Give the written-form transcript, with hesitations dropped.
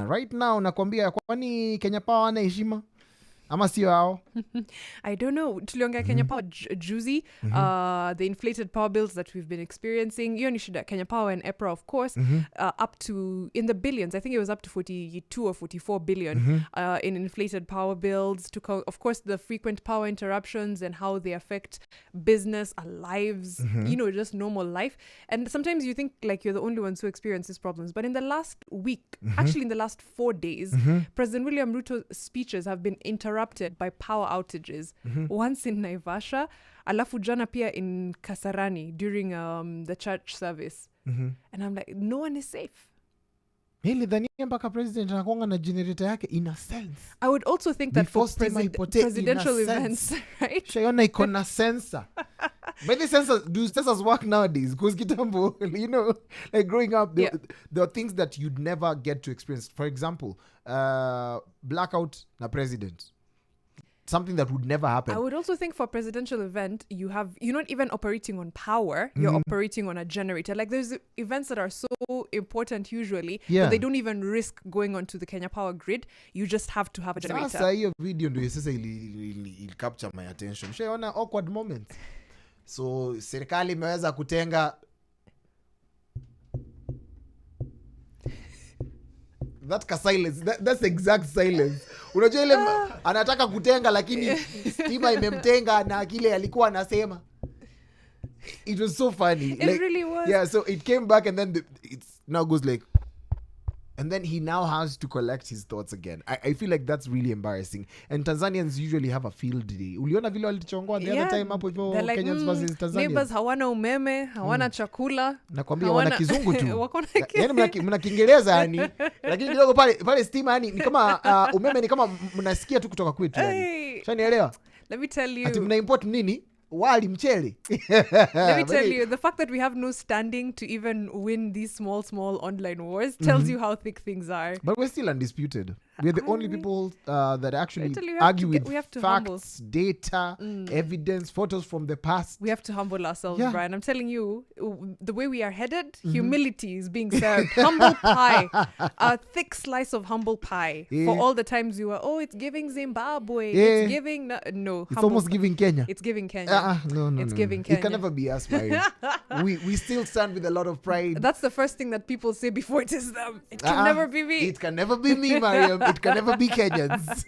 right now nakwambia kwani Kenya Power wana heshima ama sio hao? I don't know. Tuliongea Kenya Power juzi, the inflated power bills that we've been experiencing. Hiyo ni shida Kenya Power and EPRA, of course, up to in the billions. I think it was up to 42 or 44 billion in inflated power bills. Of course, the frequent power interruptions and how they affect business, our lives, just normal life. And sometimes you think like you're the only ones who experience these problems. But in the last week, actually in the last 4 days, President William Ruto's speeches have been interrupted by power outages. Once in Naivasha, alafu jana pia in Kasarani during the church service. And I'm like, no one is safe. Hili dhania mpaka president anakuanga na generator yake in a sense. I would also think that for presidential events, right? Shayona iko na sensor. But the sensors work nowadays? Because kitambo, like growing up, there are things that you'd never get to experience. For example, blackout na president. Something that would never happen. I would also think for a presidential event, you're not even operating on power, you're operating on a generator. Like there's events that are so important usually that they don't even risk going onto the Kenya Power grid. You just have to have a generator. Sasa hiyo video ndio sasa ili capture my attention. Shaona awkward moments. So serikali imeweza kutenga that silence. That's exact silence. Unajua ile anataka kutenga lakini stima imemtenga na kile alikuwa anasema. It was so funny. It really was. Yeah, so it came back and then it now goes like, and then he now has to collect his thoughts again. I feel like that's really embarrassing. And Tanzanians usually have a field day. Uliona vile walichongoa the other time hapo hivyo Kenyans versus Tanzania. Neighbors hawana umeme, hawana chakula. Nakwambia wana kizungu tu. Yaani mna Kiingereza yani. Lakini kidogo pale stima yani ni kama umeme ni kama mnasikia tu kutoka kwetu yani. Shanielewa? Let me tell you. Ati mna import nini? Wali mchele. Let me tell you, the fact that we have no standing to even win these small online wars tells you how thick things are. But we're still undisputed. We're the only people that actually argue with facts, data, evidence, photos from the past. We have to humble ourselves, Brian. I'm telling you, the way we are headed, humility is being served. Humble pie. A thick slice of humble pie. For all the times you were, it's giving Zimbabwe. It's giving... No. It's almost giving Kenya. It's giving Kenya. No. It's giving Kenya. It can never be us, Mariam. we still stand with a lot of pride. That's the first thing that people say before it is them. It can never be me. It can never be me, Mariam. It can never be Kenyans.